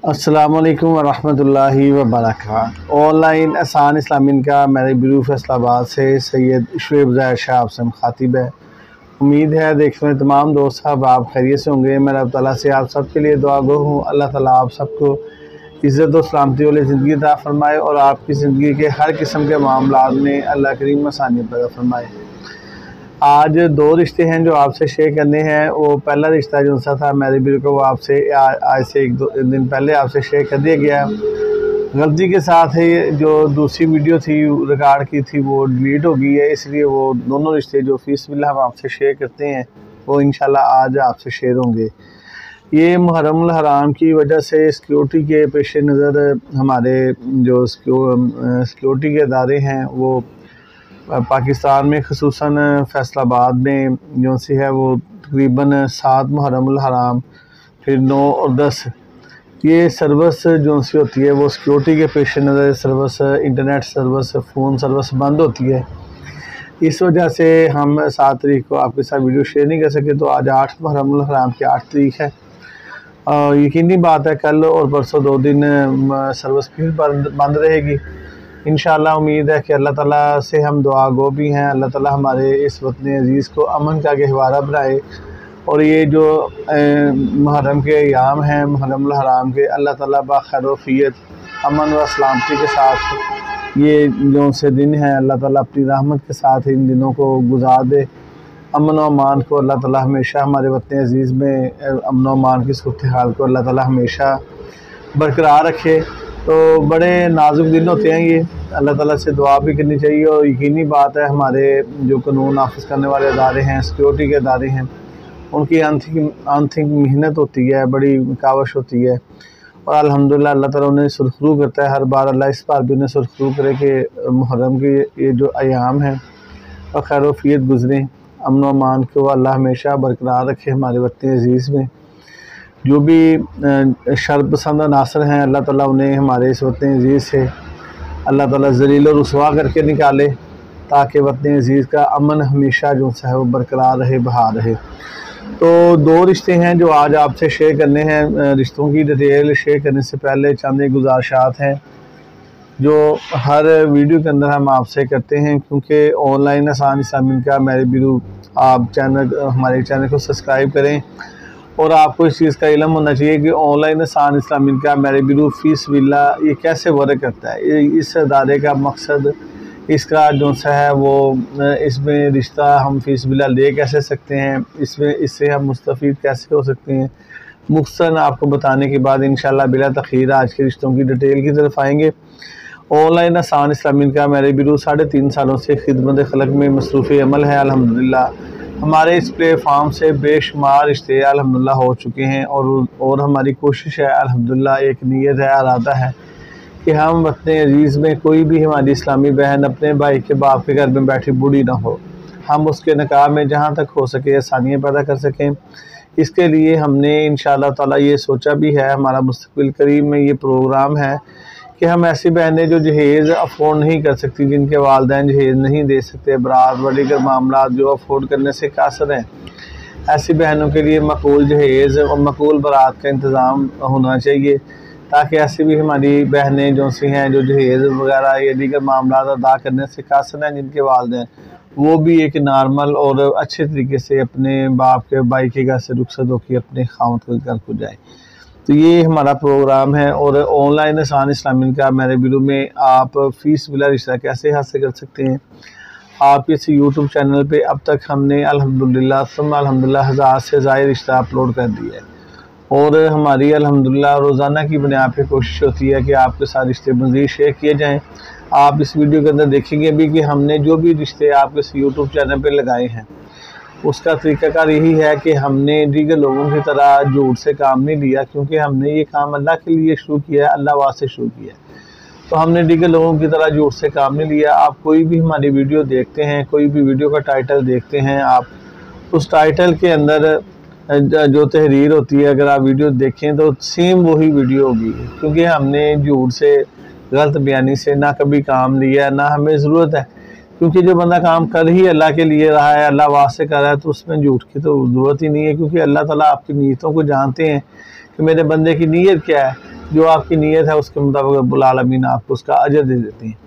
अस्सलाम वालेकुम वरहमतुल्लाहि वबरकातुहू। ऑनलाइन आसान इस्लामी का मेरे ब्यूरो फैसलाबाद से सैयद शुएब ज़ाहिर शाह आपसे मुखातिब है। उम्मीद है देखने में तमाम दोस्त साहब आप खैरियत से होंगे। मैं रब तआला से आप सब के लिए दुआ गो हूँ। अल्लाह ताला आप सबको इज़्ज़त और सलामती वाली ज़िंदगी अता फ़रमाए और आपकी ज़िंदगी के हर किस्म के मामलात में अल्लाह करीम आसानी पैदा फ़रमाए। आज दो रिश्ते हैं जो आपसे शेयर करने हैं। वो पहला रिश्ता जो सा था मेरे ब्यूरो को, वो आपसे आज से एक दिन पहले आपसे शेयर कर दिया गया। गलती के साथ है जो दूसरी वीडियो थी रिकॉर्ड की थी वो डिलीट हो गई है, इसलिए वो दोनों रिश्ते जो फ़ीसबिल्लाह हम आपसे शेयर करते हैं वो इंशाल्लाह आज आपसे शेयर होंगे। ये मुहर्रम हराम की वजह से सिक्योरिटी के पेश नज़र हमारे जो सिक्योरिटी के अदारे हैं वो पाकिस्तान में ख़ुसूसन फ़ैसलाबाद में जो सी है वो तकरीबन 7 मुहर्रम हराम फिर 9 और 10 ये सर्विस जो सी होती है वो सिक्योरिटी के पेश नज़र service, internet service, phone service बंद होती है। इस वजह से हम 7 तारीख को आपके साथ वीडियो शेयर नहीं कर सके। तो आज 8 मुहर्रम हराम की 8 तारीख है। यकीनी बात है कल और परसों 2 दिन सर्विस फिर बंद रहेगी। इंशाअल्लाह उम्मीद है कि अल्लाह ताला से हम दुआ गो भी हैं, अल्लाह ताला हमारे इस वतन अज़ीज़ को अमन का गहवारा बनाए और ये जो मुहर्रम के अयाम हैं मुहर्रम हराम के, अल्लाह ताला बाखैरियत अमन व सलामती के साथ ये जो से दिन हैं अल्लाह ताला अपनी रहमत के साथ इन दिनों को गुजार दे। अमन व अमान को अल्लाह ताला हमेशा हमारे वतन अज़ीज़ में अमन व अमान की सूरत हाल को अल्लाह ताला हमेशा बरकरार रखे। तो बड़े नाजुक दिन होते हैं ये, अल्लाह ताला से दुआ भी करनी चाहिए। और यकीनी बात है हमारे जो कानून नाफिज करने वाले अदारे हैं, सिक्योरिटी के अदारे हैं, उनकी आंतरिक मेहनत होती है, बड़ी कावश होती है और अल्हम्दुलिल्लाह अल्लाह ताला उन्हें सुरखरू करता है हर बार। अल्लाह इस बार भी उन्हें सुरखरू करे कि मुहर्रम के ये जो अयाम हैं और खैरोफियत गुजरें, अमन व अमान को अल्लाह हमेशा बरकरार रखे हमारे वतन अज़ीज़ में। जो भी शर पसंद अनासर हैं अल्लाह ताला उन्हें हमारे इस वतन अज़ीज़ से अल्लाह ताला ज़लील और रुसवा करके निकाले ताकि वतन अज़ीज़ का अमन हमेशा जो है वो बरकरार रहे, बहार रहे। तो 2 रिश्ते हैं जो आज आपसे शेयर करने हैं। रिश्तों की डिटेल शेयर करने से पहले चंद एक गुजारिशात हैं जो हर वीडियो के अंदर हम आपसे करते हैं, क्योंकि ऑनलाइन आसान इस्लामी का मेरे ब्यूरो आप हमारे चैनल को सब्सक्राइब करें और आपको इस चीज़ का इल्म होना चाहिए कि ऑनलाइन आसान इस्लामी का मेरे ब्यूरो फ़ीसबिल्लाह ये कैसे वर्क करता है। इस अदारे का मकसद इसका जो सा है वो इसमें रिश्ता हम फ़ीसबिल्लाह ले कैसे सकते हैं, इससे हम मुस्तफ़ीद कैसे हो सकते हैं, मुख्तसर आपको बताने के बाद इंशाअल्लाह बिला तख़ीर आज के रिश्तों की डिटेल की तरफ आएँगे। ऑनलाइन आसान इस्लामी का मेरे ब्यूरो 3.5 सालों से खिदमत खलक में मसरूफ़ अमल है। अल्हम्दुलिल्लाह हमारे इस प्लेटफार्म से बेशुमार रिश्ते अल्हम्दुलिल्लाह हो चुके हैं और हमारी कोशिश है अल्हम्दुलिल्लाह, एक नीयत है, इरादा है कि हम वतन अज़ीज़ में कोई भी हमारी इस्लामी बहन अपने भाई के बाप के घर में बैठी बूढ़ी ना हो, हम उसके निकाह में जहाँ तक हो सके आसानियाँ पैदा कर सकें। इसके लिए हमने इंशाअल्लाह ताला ये सोचा भी है, हमारा मुस्तक़बिल करीब में ये प्रोग्राम है कि हम ऐसी बहनें जो जहेज़ अफोर्ड नहीं कर सकती, जिनके वालिदैन जहेज़ नहीं दे सकते, बरात वलीगर मामला जो अफोर्ड करने से कासर हैं, ऐसी बहनों के लिए मकबूल जहेज़ और मकबूल बरात का इंतज़ाम होना चाहिए ताकि ऐसी भी हमारी बहनें जो सी हैं जो जहेज़ वगैरह या दीगर मामला अदा करने से कासर हैं, जिनके वालिदैन वो भी एक नॉर्मल और अच्छे तरीके से अपने बाप के भाई के घर से रुखसत होकर अपने खामद के घर को जाए। तो ये हमारा प्रोग्राम है। और ऑनलाइन आसान इस्लामी का मेरे ब्यूरो में आप फ़ीसबिल्लाह रिश्ता कैसे हासिल कर सकते हैं। आप इस यूट्यूब चैनल पे अब तक हमने अल्हम्दुलिल्लाह 1000 से ज़ायद रिश्ता अपलोड कर दिया है और हमारी अल्हम्दुलिल्लाह रोज़ाना की बुनियाद पे कोशिश होती है कि आपके साथ रिश्ते मज़ीद शेयर किए जाएँ। आप इस वीडियो के अंदर देखेंगे भी कि हमने जो भी रिश्ते आपके इस यूट्यूब चैनल पर लगाए हैं उसका तरीक़ाकार यही है कि हमने दीगर लोगों की तरह झूठ से काम नहीं लिया, क्योंकि हमने ये काम अल्लाह के लिए शुरू किया है, अल्लाह वास्ते शुरू किया है। तो हमने दीगर लोगों की तरह झूठ से काम नहीं लिया। आप कोई भी हमारी वीडियो देखते हैं, कोई भी वीडियो का टाइटल देखते हैं, आप उस टाइटल के अंदर जो तहरीर होती है अगर आप वीडियो देखें तो सेम वही वीडियो होगी, क्योंकि हमने झूठ से, गलत बयानी से ना कभी काम लिया, ना हमें ज़रूरत है। क्योंकि जो बंदा काम कर ही अल्लाह के लिए रहा है, अल्लाह वास्ते कर रहा है, तो उसमें झूठ की तो ज़रूरत ही नहीं है, क्योंकि अल्लाह ताला आपकी नीयतों को जानते हैं कि मेरे बंदे की नीयत क्या है। जो आपकी नीयत है उसके मुताबिक रब्बुल आलमीन आपको उसका अजर दे देते हैं।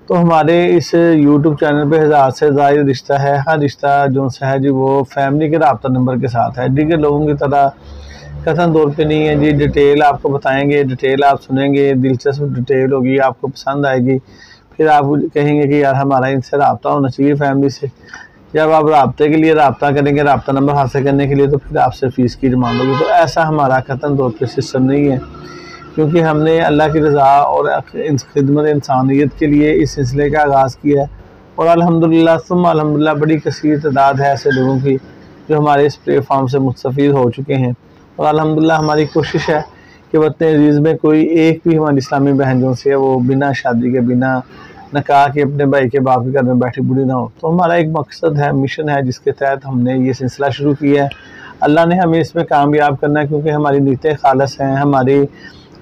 तो हमारे इस यूट्यूब चैनल पे 1000 से ज़ायद रिश्ता है। हर रिश्ता जो सा है जी वो फैमिली के रब्ता नंबर के साथ है, दीगर लोगों की तरह कथन तौर पे नहीं है जी। डिटेल आपको बताएंगे, डिटेल आप सुनेंगे, दिलचस्प डिटेल होगी, आपको पसंद आएगी, फिर आप कहेंगे कि यार हमारा इनसे रब्ता होना चाहिए फैमिली से। जब आप रब्ते के लिए रब्ता करेंगे, रब्ता नंबर हासिल करने के लिए, तो फिर आपसे फ़ीस की डिमांड होगी। तो ऐसा हमारा कथन तौर पर सिस्टम नहीं है, क्योंकि हमने अल्लाह की रज़ा और खिदमत इंसानियत के लिए इस सिलसिले का आगाज़ किया है। और अल्हम्दुलिल्लाह सुम्मा अल्हम्दुलिल्लाह बड़ी कसीर तादाद है ऐसे लोगों की जो हमारे इस प्लेटफॉर्म से मुस्तफ़ीद हो चुके हैं। और अल्हम्दुलिल्लाह हमारी कोशिश है कि वतन अज़ीज़ में कोई एक भी हमारी इस्लामी बहन जो से वो बिना शादी के, बिना निकाह के, अपने भाई के बाप के घर में बैठी बूढ़ी ना हो। तो हमारा एक मकसद है, मिशन है, जिसके तहत हमने ये सिलसिला शुरू किया है। अल्लाह ने हमें इसमें कामयाब करना है, क्योंकि हमारी नीयतें खालिस हैं, हमारी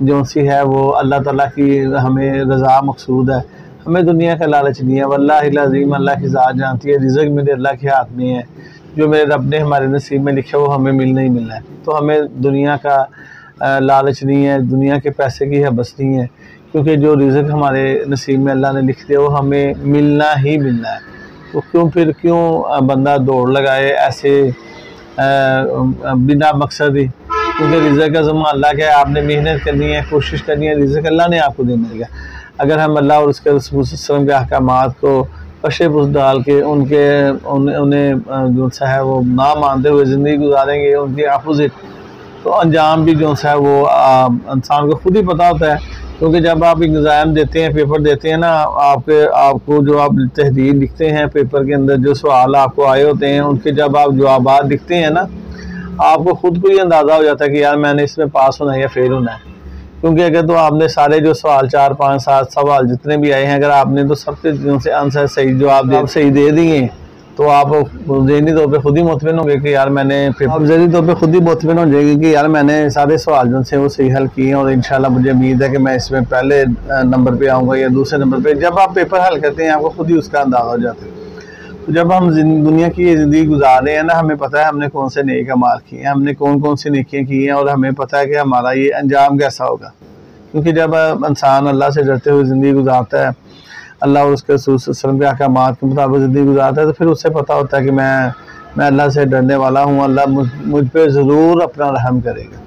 जो सी है वो अल्लाह ताला की हमें रज़ा मकसूद है। हमें दुनिया का लालच नहीं है। वल्लाहिल अज़ीम अल्लाह की ज़ात जानती है, रिज़्क़ मेरे अल्लाह के हाथ में है। जो मेरे रब ने हमारे नसीब में लिखा वो हमें मिलना ही मिलना है। तो हमें दुनिया का लालच नहीं है, दुनिया के पैसे की हबस नहीं है, क्योंकि जो रिज़्क़ हमारे नसीब में अल्लाह ने लिख दिया वो हमें मिलना ही मिलना है। तो क्यों बंदा दौड़ लगाए ऐसे बिना मकसद ही, क्योंकि रिज़्क़ का ज़िम्मा अल्लाह का है। आपने मेहनत करनी है, कोशिश करनी है, रिज़्क़ अल्लाह ने आपको देना है। अगर हम अल्लाह और उसके रसूल सल्लल्लाहु अलैहि वसल्लम के अहकामात को पशे पुश डाल के उन्हें जो सा है वो ना मानते हुए ज़िंदगी गुजारेंगे उनके अपोजिट, तो अंजाम भी जो सा है वो इंसान को खुद ही पता होता है। क्योंकि जब आप एग्ज़ाम देते हैं, पेपर देते हैं ना, आपको जो आप तहरीर लिखते हैं पेपर के अंदर, जो सवाल आपको आए होते हैं उनके जब आप जवाब लिखते हैं ना, आपको खुद को ही अंदाज़ा हो जाता है कि यार मैंने इसमें पास होना है या फेल होना है। क्योंकि अगर तो आपने सारे जो सवाल 4 5 7 सवाल जितने भी आए हैं, अगर आपने तो सबके से आंसर सही जवाब सही दे दिए, तो आप ज़हनी तौर पे खुद ही मुतमिन होंगे कि यार मैंने ज़हनी तौर पे खुद ही मुतमिन हो जाएगी कि यार मैंने सारे सवाल जो से वो सही हल किए हैं, और इंशाल्लाह मुझे उम्मीद है कि मैं इसमें पहले नंबर पे आऊँगा या दूसरे नंबर पे। जब आप पेपर हल करते हैं आपको खुद ही उसका अंदाज़ा हो जाता है। तो जब हम दुनिया की ज़िंदगी गुजार रहे हैं ना, हमें पता है हमने कौन से नेक अमाल किए हैं, हमने कौन कौन सी नेकियां की हैं, और हमें पता है कि हमारा ये अंजाम कैसा होगा। क्योंकि जब इंसान अल्लाह से डरते हुए ज़िंदगी गुजारता है, अल्लाह और उसके रसूल सल्लल्लाहु अलैहि वसल्लम के अहकामात के मुताबिक ज़िंदगी गुजारता है, तो फिर उससे पता होता है कि मैं अल्लाह से डरने वाला हूँ, अल्लाह मुझ पर ज़रूर अपना रहम करेगा।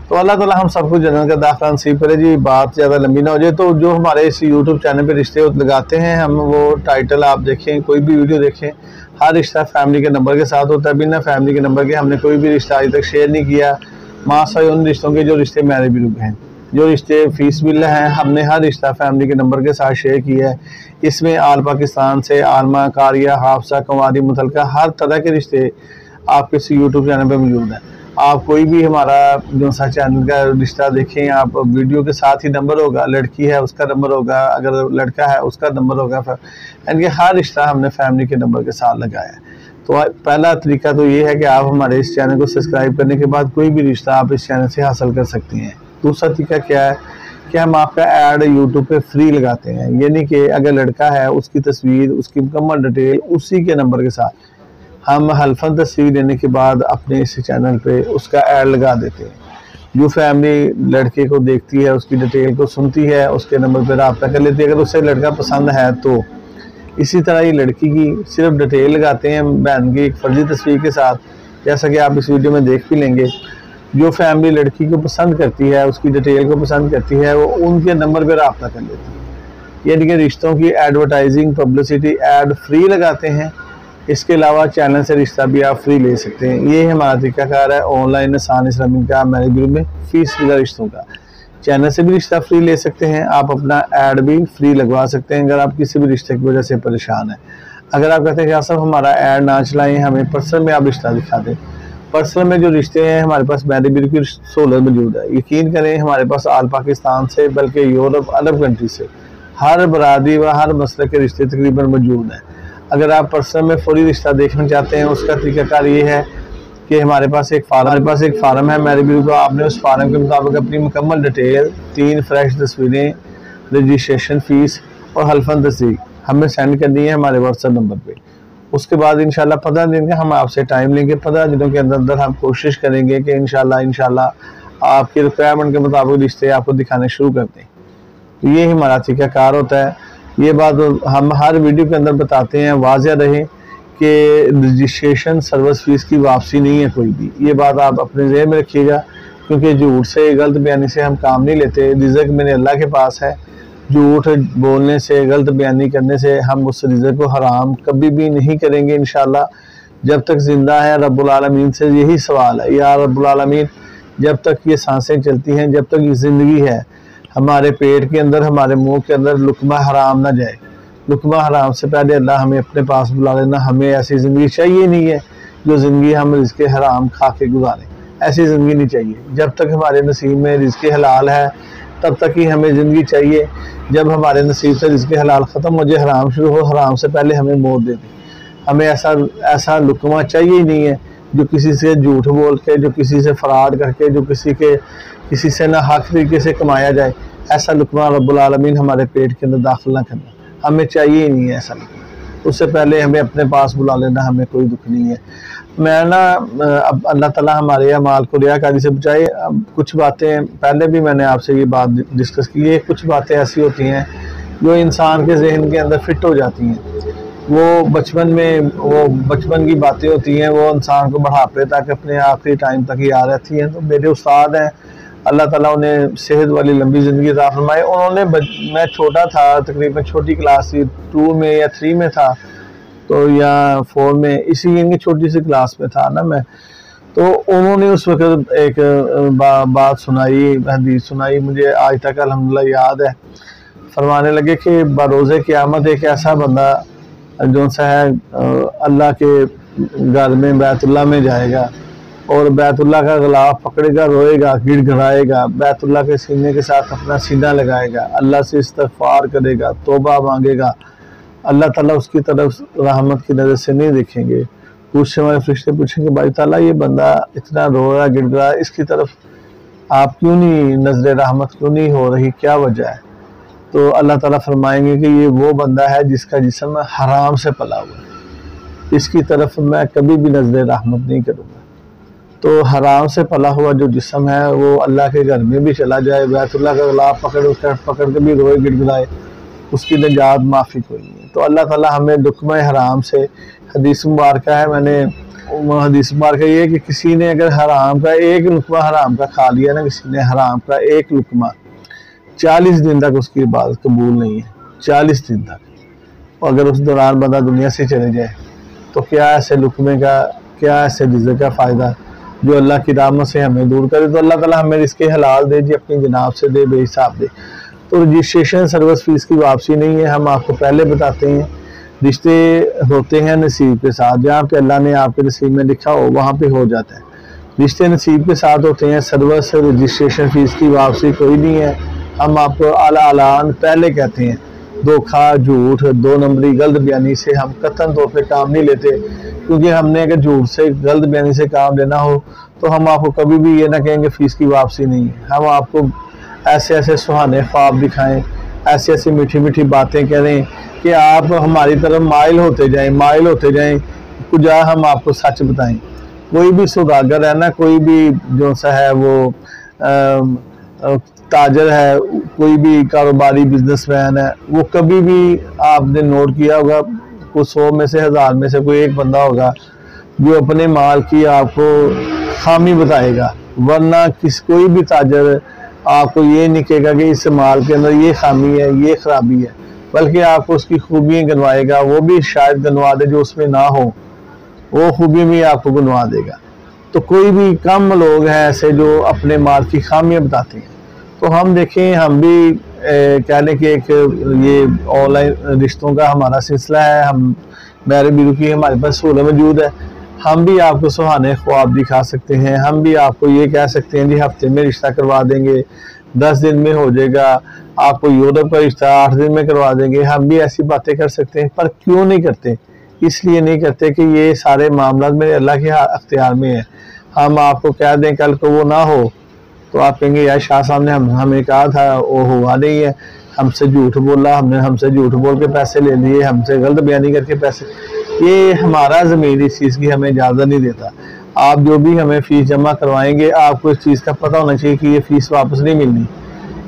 तो अल्लाह ताला हम सबको जन्नत का दाखिला नसीब करे जी। बात ज़्यादा लंबी ना हो जाए, तो जो हमारे इस यूट्यूब चैनल पे रिश्ते लगाते हैं हम, वो टाइटल आप देखें, कोई भी वीडियो देखें, हर रिश्ता फैमिली के नंबर के साथ होता है। बिना फैमिली के नंबर के हमने कोई भी रिश्ता आज तक शेयर नहीं किया, माशाअल्लाह उन रिश्तों के जो रिश्ते मेरे भी हैं, जो रिश्ते फीस बिल हैं, हमने हर रिश्ता फैमिली के नंबर के साथ शेयर किया है। इसमें आल पाकिस्तान से आलमा, कारिया, हाफसा, कुंवारी, मुतलका, हर तरह के रिश्ते आपके इस यूट्यूब चैनल पर मौजूद हैं। आप कोई भी हमारा जो सा चैनल का रिश्ता देखें, आप वीडियो के साथ ही नंबर होगा, लड़की है उसका नंबर होगा, अगर लड़का है उसका नंबर होगा, यानी कि हर रिश्ता हमने फैमिली के नंबर के साथ लगाया है। तो पहला तरीका तो ये है कि आप हमारे इस चैनल को सब्सक्राइब करने के बाद कोई भी रिश्ता आप इस चैनल से हासिल कर सकते हैं। दूसरा तरीका क्या है कि हम आपका ऐड यूट्यूब पे फ्री लगाते हैं, यानी कि अगर लड़का है उसकी तस्वीर, उसकी मुकम्मल डिटेल उसी के नंबर के साथ हम हल्फन तस्वीर लेने के बाद अपने इस चैनल पे उसका ऐड लगा देते हैं। जो फैमिली लड़के को देखती है, उसकी डिटेल को सुनती है, उसके नंबर पे रब्ता कर लेती है। अगर उससे लड़का पसंद है तो इसी तरह ये लड़की की सिर्फ डिटेल लगाते हैं बहन की एक फर्जी तस्वीर के साथ, जैसा कि आप इस वीडियो में देख भी लेंगे। जो फैमिली लड़की को पसंद करती है, उसकी डिटेल को पसंद करती है, वो उनके नंबर पर रब्ता कर लेती है। यानी कि रिश्तों की एडवर्टाइजिंग, पब्लिसिटी, ऐड फ्री लगाते हैं। इसके अलावा चैनल से रिश्ता भी आप फ्री ले सकते हैं। ये हमारा तरीकाकार है ऑनलाइन आसान इस्लामिक का मैरिज ब्यूरो में फीस बिना रिश्तों का। चैनल से भी रिश्ता फ्री ले सकते हैं, आप अपना ऐड भी फ्री लगवा सकते हैं अगर आप किसी भी रिश्ते की वजह से परेशान हैं। अगर आप कहते हैं कि आप सब हमारा ऐड ना चलाएं, हमें पर्सनल में आप रिश्ता दिखा दें, पर्सनल में जो रिश्ते हैं हमारे पास मैरिज ब्यूरो की सहूलत मौजूद है। यकीन करें हमारे पास आल पाकिस्तान से, बल्कि यूरोप, अरब कंट्री से हर बरादरी व हर मसले के रिश्ते तकरीबन मौजूद हैं। अगर आप पर्सनल में फौरी रिश्ता देखना चाहते हैं, उसका तरीकाकार ये है कि हमारे पास एक फार्म है मैरिज ब्यूरो का। आपने उस फार्म के मुताबिक अपनी मुकम्मल डिटेल, 3 फ्रेश तस्वीरें, रजिस्ट्रेशन फ़ीस और हल्फन तस्दीक हमें सेंड करनी है हमारे व्हाट्सएप नंबर पे। उसके बाद इंशाल्लाह 15 दिन का हम आपसे टाइम लेंगे। 15 दिनों के अंदर अंदर हम कोशिश करेंगे कि इंशाल्लाह आपकी रिक्वायरमेंट के मुताबिक रिश्ते आपको दिखाने शुरू कर दें। तो ये हमारा तरीक़ाकार होता है। ये बात हम हर वीडियो के अंदर बताते हैं, वाज़ेह रहे कि रजिस्ट्रेशन सर्विस फीस की वापसी नहीं है कोई भी। ये बात आप अपने ज़हन में रखिएगा, क्योंकि झूठ से, गलत बयानी से हम काम नहीं लेते। रिज़्क़ मेरे अल्लाह के पास है। झूठ बोलने से, गलत बयानी करने से हम उस रिज़्क़ को हराम कभी भी नहीं करेंगे इंशाल्लाह। जब तक ज़िंदा है रब्बुल आलमीन से यही सवाल है, या रब्बुल आलमीन जब तक ये सांसें चलती हैं, जब तक ये ज़िंदगी है, हमारे पेट के अंदर, हमारे मुंह के अंदर लुकमा हराम ना जाए। लुकमा हराम से पहले अल्लाह हमें अपने पास बुला लेना। हमें ऐसी ज़िंदगी चाहिए नहीं है जो ज़िंदगी हम रिज़्क़ हराम खा के गुजारें। ऐसी ज़िंदगी नहीं चाहिए। जब तक हमारे नसीब में रिज़्क़ हलाल है तब तक ही हमें ज़िंदगी चाहिए। जब हमारे नसीब से रिज़्क़ हलाल ख़त्म हो जाए, हराम शुरू हो, हराम से पहले हमें मौत दे दे। हमें ऐसा लुकमा चाहिए ही नहीं है जो किसी से झूठ बोल के, जो किसी से फ़राड करके, जो किसी से ना हक तरीके से कमाया जाए। ऐसा लुकमा रब्बुल आलमीन हमारे पेट के अंदर दाखिल ना करना, हमें चाहिए ही नहीं है ऐसा लुकमा। उससे पहले हमें अपने पास बुला लेना, हमें कोई दुख नहीं है। मैं ना अब अल्लाह ताला हमारे अमाल को रियाकारी से बचाए। अब कुछ बातें पहले भी मैंने आपसे ये बात डिस्कस की है। कुछ बातें ऐसी होती हैं जो इंसान के जहन के अंदर फिट हो जाती हैं। वो बचपन की बातें होती हैं, वो इंसान को बढ़ापे तक, अपने आखिरी टाइम तक याद रहती हैं। तो मेरे उस्ताद हैं, अल्लाह ताला उन्हें सेहत वाली लंबी ज़िंदगी अता फरमाए। उन्होंने मैं छोटा था, तकरीबन छोटी क्लास 2 में या 3 में था, तो या 4 में, इसी इनकी छोटी सी क्लास में था ना मैं। तो उन्होंने उस वक़्त एक बात सुनाई, हदीस सुनाई, मुझे आज तक अल्हम्दुलिल्लाह याद है। फरमाने लगे कि बरोज़े क़यामत एक ऐसा बंदा जो सा है अल्लाह के घर में बैतुल्लाह में जाएगा और बैतुल्लाह का ग़िलाफ़ पकड़ेगा, रोएगा, गिड़गिड़ाएगा, बैतुल्लाह के सीने के साथ अपना सीना लगाएगा, अल्लाह से इस्तिग़फ़ार करेगा, तौबा मांगेगा। अल्लाह ताला उसकी तरफ रहमत की नज़र से नहीं देखेंगे। पूछने वाले फरिश्ते पूछेंगे, भाई ताला ये बंदा इतना रो रहा, गिड़गिड़ा, इसकी तरफ आप क्यों नहीं, नज़र रहमत क्यों नहीं हो रही, क्या वजह है? तो अल्लाह ताला फरमाएंगे कि ये वो बंदा है जिसका जिस्म हराम से पला हुआ है, इसकी तरफ मैं कभी भी नज़र रहमत नहीं करूँगा। तो हराम से पला हुआ जो जिस्म है वो अल्लाह के घर में भी चला जाए, बैतुल्लाह का ग़िलाफ़ पकड़ के भी रोए, गिड़गिड़ाए, उसकी निजात माफ़ी कोई नहीं है। तो अल्लाह ताला हमें लुक़मा हराम से, हदीस मुबारक है, मैंने हदीस मुबारक ये है कि किसी ने अगर हराम का एक लुक़मा हराम का खा लिया ना, किसी ने हराम का एक लुक़मा, 40 दिन तक उसकी इबादत कबूल नहीं है। 40 दिन तक। और अगर उस दौरान बंदा दुनिया से चले जाए तो क्या ऐसे लुक़मे का, क्या ऐसे रिज़्क़ का फ़ायदा जो अल्लाह की रहमत से हमें दूर करे। तो अल्लाह ताला हमें रिज़्क़ हलाल दे जी, अपनी जनाब से दे, बेहिसाब दे। तो रजिस्ट्रेशन सर्विस फीस की वापसी नहीं है, हम आपको पहले बताते हैं। रिश्ते होते हैं नसीब के साथ, जहाँ पे अल्लाह ने आपके नसीब में लिखा हो वहाँ पे हो जाता है। रिश्ते नसीब के साथ होते हैं, सर्विस रजिस्ट्रेशन फीस की वापसी कोई नहीं है। हम आपको आलान पहले कहते हैं, धोखा, झूठ, 2 नंबरी, गलत बयानी से हम कतन तौर पे काम नहीं लेते। क्योंकि हमने अगर झूठ से, गलत बयानी से काम लेना हो तो हम आपको कभी भी ये ना कहेंगे फ़ीस की वापसी नहीं है। हम आपको ऐसे ऐसे सुहाने ख्वाब दिखाएं, ऐसी ऐसी मीठी मीठी बातें करें कि आप हमारी तरफ माइल होते जाएं, कुछ हम आपको सच बताएं। कोई भी सौदागर है ना, कोई भी जो सा है वो ताजर है, कोई भी कारोबारी बिजनेसमैन है, वो कभी भी आपने नोट किया होगा, कुछ 100 में से, 1000 में से कोई एक बंदा होगा जो अपने माल की आपको खामी बताएगा। वरना कोई भी ताजर आपको ये नहीं कहेगा कि इस माल के अंदर ये खामी है, ये खराबी है, बल्कि आपको उसकी खूबियाँ गिनवाएगा। वो भी शायद गिनवा दे जो उसमें ना हो, वो खूबी भी आपको गिनवा देगा। तो कोई भी कम लोग हैं ऐसे जो अपने माल की खामियाँ बताते हैं। तो हम देखें, हम भी कह लें कि एक ये ऑनलाइन रिश्तों का हमारा सिलसिला है, हम मेरे बिरू की हमारे पास सहूलत मौजूद है। हम भी आपको सुहाने ख्वाब दिखा सकते हैं, हम भी आपको ये कह सकते हैं जी हफ्ते में रिश्ता करवा देंगे, 10 दिन में हो जाएगा, आपको यूरोप का रिश्ता 8 दिन में करवा देंगे। हम भी ऐसी बातें कर सकते हैं, पर क्यों नहीं करते? इसलिए नहीं करते कि ये सारे मामला मेरे अल्लाह के अख्तियार में है। हम आपको कह दें कल को वो ना हो तो आप कहेंगे यार शाह साहब ने हमें कहा था, वो हुआ नहीं है। हमसे झूठ बोला, हमने हमसे झूठ बोल के पैसे ले लिए, हमसे गलत बयानी करके पैसे, ये हमारा ज़मीर इस चीज़ की हमें इजाज़त नहीं देता। आप जो भी हमें फ़ीस जमा करवाएंगे, आपको इस चीज़ का पता होना चाहिए कि ये फ़ीस वापस नहीं मिलनी।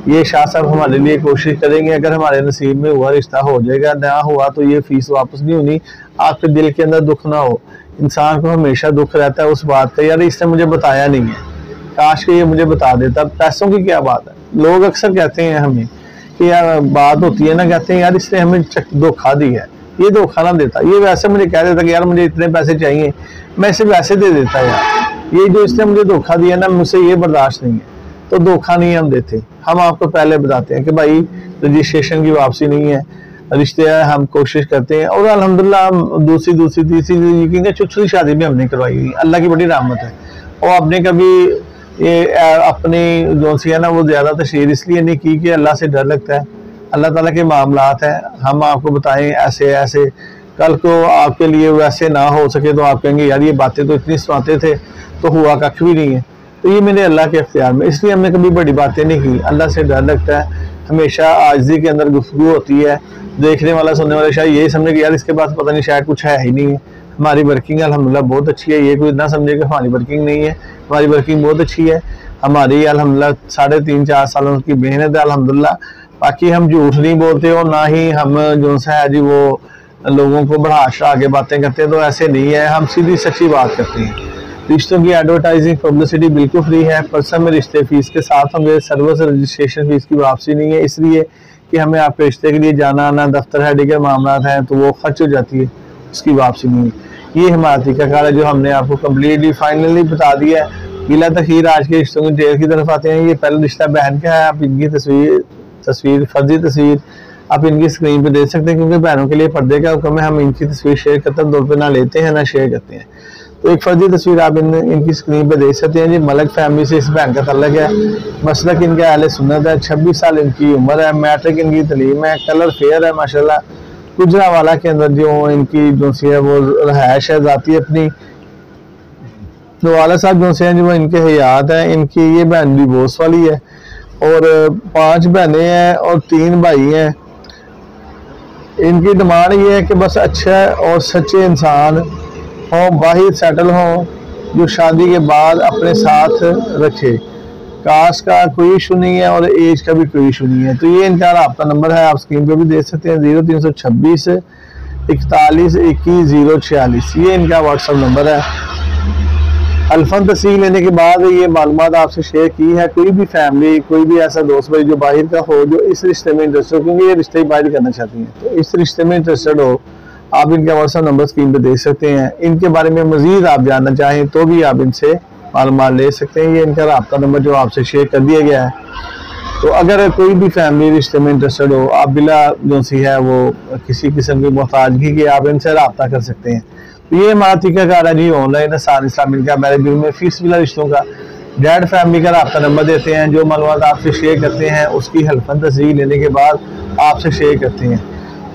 ये शाह साहब हमारे लिए कोशिश करेंगे, अगर हमारे नसीब में हुआ रिश्ता हो जाएगा, ना हुआ तो ये फ़ीस वापस नहीं होनी। आपके दिल के अंदर दुख ना हो। इंसान को हमेशा दुख रहता है उस बात का, यार इसने मुझे बताया नहीं है, काश के ये मुझे बता देता। पैसों की क्या बात है, लोग अक्सर कहते हैं हमें कि यार बात होती है ना, कहते हैं यार इसने हमें धोखा दिया है, ये धोखा ना देता, ये वैसे मुझे कह देता कि यार मुझे इतने पैसे चाहिए, मैं इसे वैसे दे देता यार, ये जो इसने मुझे धोखा दिया ना, मुझसे ये बर्दाश्त नहीं है। तो धोखा नहीं हम देते, हम आपको पहले बताते हैं कि भाई रजिस्ट्रेशन की वापसी नहीं है, रिश्ते हम कोशिश करते हैं। और अल्हम्दुलिल्लाह हम दूसरी तीसरी छोटी शादी भी हमने करवाई हुई, अल्लाह की बड़ी रहमत है। और आपने कभी ये अपनी जो सी है ना वो ज़्यादा तशहीर इसलिए नहीं की कि अल्लाह से डर लगता है, अल्लाह ताला के मामलात हैं, हम आपको बताएं ऐसे ऐसे, कल को आपके लिए वैसे ना हो सके तो आप कहेंगे यार ये बातें तो इतनी सुनाते थे तो हुआ कख भी नहीं है। तो ये मेरे अल्लाह के अख्तियार में, इसलिए हमने कभी बड़ी बातें नहीं की, अल्लाह से डर लगता है। हमेशा आजिज़ी के अंदर गुफ्तगू होती है, देखने वाला सुनने वाला शायद यही समझे कि यार इसके पास पता नहीं शायद कुछ है ही नहीं है। हमारी वर्किंग अल्हम्दुलिल्लाह बहुत अच्छी है, ये कोई ना समझे कि हमारी वर्किंग नहीं है, हमारी वर्किंग बहुत अच्छी है। हमारी अल्हम्दुलिल्लाह 3.5-4 सालों की मेहनत है अल्हम्दुलिल्लाह। बाकी हम झूठ नहीं बोलते और ना ही हम जो सा है जी वो लोगों को बढ़ा चढ़ा के बातें करते हैं, तो ऐसे नहीं है, हम सीधी सच्ची बात करते हैं। रिश्तों की एडवर्टाइजिंग पब्लिसिटी बिल्कुल फ्री है, पर्सन में रिश्ते फीस के साथ होंगे, सर्विस रजिस्ट्रेशन फीस की वापसी नहीं है, इसलिए कि हमें आपके रिश्ते के लिए जाना आना, दफ्तर है दीगर मामला हैं तो वो खर्च हो जाती है, उसकी वापसी नहीं है। ये हमारा तरीकाकार है जो हमने आपको कम्प्लीटली फाइनली बता दिया है। बिला तखीर आज के रिश्तों की डिटेल की तरफ आते हैं। ये पहला रिश्ता बहन का है, आप इनकी तस्वीर फर्जी तस्वीर आप इनकी स्क्रीन पे देख सकते हैं, क्योंकि बहनों के लिए पर्दे का हुक्म है, हम इनकी तस्वीर शेयर कतई तौर पर ना लेते हैं ना शेयर करते हैं। तो एक फर्जी तस्वीर आप इनकी स्क्रीन पे देख सकते हैं जी। मलक फैमिली से इस बहन का तल्लक है, मसलक इनका अहले सुन्नत है, 26 साल इनकी उम्र है, मैट्रिक इनकी तलीम है, कलर फेयर है माशाल्लाह। गुजरावाला के अंदर जो इनकी जो सी है वो रहायश है जाती अपनी। तो वाला साहब जो से हैं जो वो इनके हयात हैं, इनकी ये बहन भी बोस वाली है और 5 बहनें हैं और 3 भाई हैं। इनकी डिमांड ये है कि बस अच्छा और सच्चे इंसान हो, बाहर सेटल हो, जो शादी के बाद अपने साथ रखे। कास्ट का कोई इशू नहीं है और एज का भी कोई इशू नहीं है। तो ये इनका रब्ता नंबर है, आप स्क्रीन पे भी देख सकते हैं, 0326 41 21 046, ये इनका व्हाट्सएप नंबर है। अल्फन तस्वीर लेने के बाद ये मालूमात आपसे शेयर की है। कोई भी फैमिली, कोई भी ऐसा दोस्त भाई जो बाहर का हो, जो इस रिश्ते में इंटरेस्टेड हो, क्योंकि ये रिश्ते बाहर करना चाहती हैं, तो इस रिश्ते में इंटरेस्टेड हो, आप इनका व्हाट्सएप नंबर स्क्रीन पे देख सकते हैं। इनके बारे में मजीद आप जानना चाहें तो भी आप इनसे मालूमात ले सकते हैं। ये इनका रब्ता नंबर जो आपसे शेयर कर दिया गया है। तो अगर कोई भी फैमिली रिश्ते में इंटरेस्टेड हो, आप बिला जो सी है वो किसी किस्म की मोहताजगी के आप इनसे रब्ता कर सकते हैं। तो ये हमारा तरीकाकार है जी ऑनलाइन आसान इस्लामिक का मैरिज ब्यूरो में फीस बिला रिश्तों का। डैड फैमिली का रब्ता नंबर देते हैं, जो मालूमात आपसे शेयर करते हैं उसकी हल्फन तस्दीक लेने के बाद आपसे शेयर करते हैं।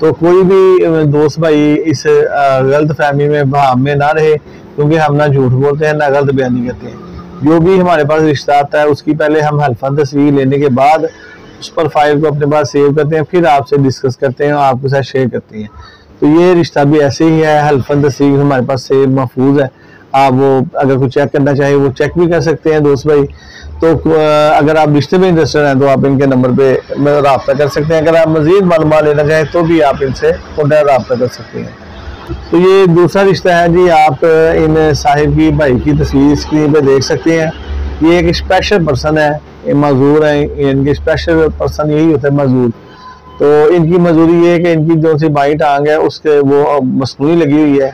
तो कोई भी दोस्त भाई इस गलत फहमी में भाव में ना रहे, क्योंकि हम ना झूठ बोलते हैं ना गलत बयानी करते हैं। जो भी हमारे पास रिश्ता आता है उसकी पहले हम हल्फन तस्वीर लेने के बाद उस पर फाइल को अपने पास सेव करते हैं, फिर आपसे डिस्कस करते हैं और आपके साथ शेयर करते हैं। तो ये रिश्ता भी ऐसे ही है, हल्फन तस्वीर हमारे पास सेव महफूज है। आप वो अगर कुछ चेक करना चाहें वो चेक भी कर सकते हैं दोस्त भाई। तो अगर आप रिश्ते में इंटरेस्टेड हैं तो आप इनके नंबर पे रब्ता कर सकते हैं। अगर आप मजीद मालूमात लेना चाहें तो भी आप इनसे रब्ता कर सकते हैं। तो ये दूसरा रिश्ता है जी, आप इन साहिब की भाई की तस्वीर स्क्रीन पे देख सकते हैं। ये एक स्पेशल पर्सन है, ये मजदूर है, इनके स्पेशल पर्सन यही होता है मजदूर। तो इनकी मजदूरी ये है कि इनकी जो सी बाई टांग है उसके वो मसनूई लगी हुई है,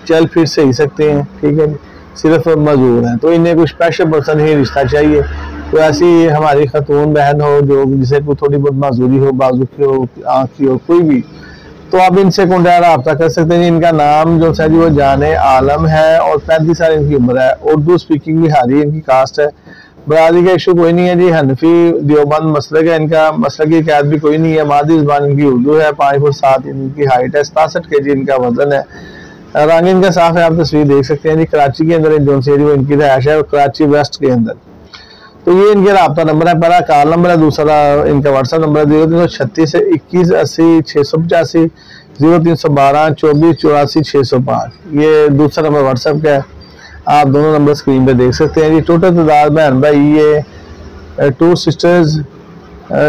चल फिर से ही सकते हैं, ठीक है, सिर्फ मजदूर हैं। तो इन्हें कोई स्पेशल पर्सन ही रिश्ता चाहिए। तो ऐसी हमारी खतून बहन हो जो जिसे कोई थोड़ी बहुत मजदूरी हो, बाजू की हो, आँख की हो, कोई भी, तो आप इनसे कॉन्टैक्ट रब्ता कर सकते हैं। इनका नाम जो है जी वो जाने आलम है और 35 साल इनकी उम्र है, उर्दू स्पीकिंग बिहारी इनकी कास्ट है। बरादरी का इशू कोई नहीं है जी, हनफी देवबंद मसलक है इनका, मसलक की कैद भी कोई नहीं है। मादी ज़बान इनकी उर्दू है, 5 फुट 7 इनकी हाइट है, 67 kg इनका वजन है। रंग इनका साफ है, आप तस्वीर देख सकते हैं जी। कराची के अंदर जो सी वो इनकी रहायश है और कराची वेस्ट के अंदर। तो ये इनके रब्ता नंबर है, पहला कॉल नंबर है, दूसरा इनका व्हाट्सएप नंबर है 0336 21 80 685 0312 24 84 605। ये दूसरा नंबर व्हाट्सएप का है, आप दोनों नंबर स्क्रीन पे देख सकते हैं। ये टोटल तादाद बहन भाई ये 2 सिस्टर्स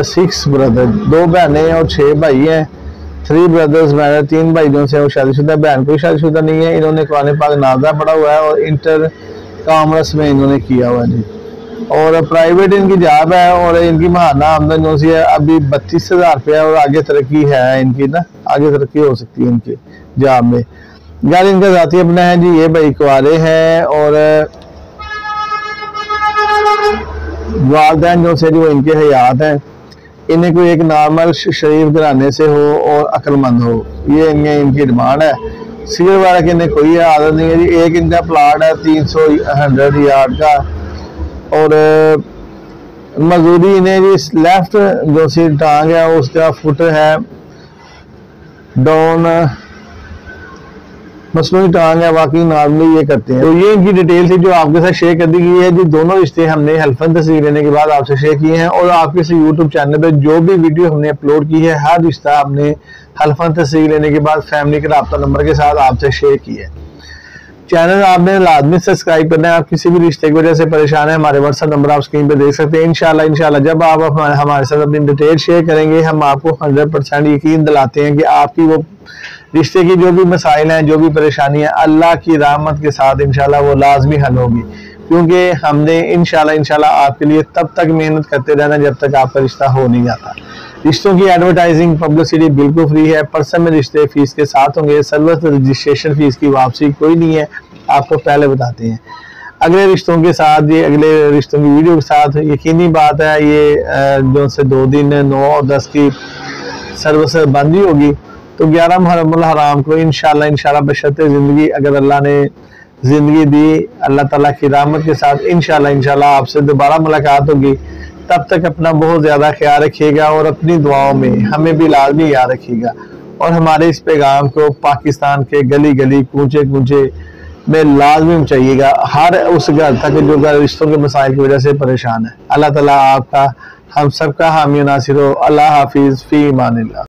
6 ब्रदर, 2 बहनें और 6 भाई हैं। 3 ब्रदर्स मैरिड, 3 भाई जो से वो शादीशुदा, बहन कोई शादीशुदा नहीं है। इन्होंने कुरान पाक नाज़ा पढ़ा हुआ है और इंटर कॉमर्स में इन्होंने किया हुआ है जी, और प्राइवेट इनकी जॉब है और इनकी महाना आमदन जो सी है अभी 32,000 रुपया, और आगे तरक्की है इनकी ना, आगे तरक्की हो सकती है इनकी जॉब में। यार इनका जाती अपना है जी, ये भाई कुआरे हैं और वालदैन जो से जो इनके हयात हैं। इन्हें कोई एक नॉर्मल शरीफ घराने से हो और अक्लमंद हो, ये इनकी डिमांड है। सिगर वाला की इन्हें कोई आदत नहीं है जी। एक इनका प्लाट है 300 यार्ड का, और मजदूरी इन्हें जी लेफ्ट जो सी टांग है उसका फुट है डाउन, मसनूई टांग है, बाकी नॉर्मली ये करते हैं। तो ये इनकी डिटेल थी जो आपके साथ शेयर कर दी गई है जी। दोनों रिश्ते हमने हल्फन तस्वीर लेने के बाद आपसे शेयर किए हैं, और आपके इस यूट्यूब चैनल पे जो भी वीडियो हमने अपलोड की है हर रिश्ता हमने हल्फन तस्वीर लेने के बाद फैमिली के रब्ता नंबर के साथ आपसे शेयर किया है। चैनल आपने लाजमी सब्सक्राइब करना है। आप किसी भी रिश्ते की वजह से परेशान है, हमारे व्हाट्सएप नंबर आप स्क्रीन पे देख सकते हैं। इंशाल्लाह जब आप हमारे साथ अपनी डिटेल शेयर करेंगे, हम आपको 100% यकीन दिलाते हैं कि आपकी वो रिश्ते की जो भी मसाइल हैं, जो भी परेशानी है, अल्लाह की रहमत के साथ इंशाल्लाह वो लाजमी हल होगी, क्योंकि हमने इंशाल्लाह आपके लिए तब तक मेहनत करते रहना जब तक आपका रिश्ता हो नहीं जाता। रिश्तों की एडवर्टाइजिंग पब्लिसिटी बिल्कुल फ्री है। पर्सन में रिश्ते फीस के साथ होंगे, सर्विस रजिस्ट्रेशन फीस की वापसी कोई नहीं है, आपको पहले बताते हैं। अगले रिश्तों के साथ, ये अगले रिश्तों की वीडियो के साथ यकीनी बात है ये जो से 2 दिन 9 और 10 की सर्विस बंद ही होगी। तो 11 मुहर्रम हराम को इंशाल्लाह बशर्ते जिंदगी, अगर अल्लाह ने जिंदगी दी, अल्लाह ताला की रहमत के साथ इंशाल्लाह आपसे दोबारा मुलाकात होगी। तब तक अपना बहुत ज्यादा ख्याल रखिएगा और अपनी दुआओं में हमें भी लाजमी याद रखिएगा, और हमारे इस पैगाम को पाकिस्तान के गली गली कूचे कूचे में लाजमी पहुंचाइएगा, हर उस घर तक जो घर रिश्तों के मसाइल की वजह से परेशान है। अल्लाह ताला आपका हम सबका हामी नासिर हो। अल्लाह हाफिज, फी ईमानिल्लाह।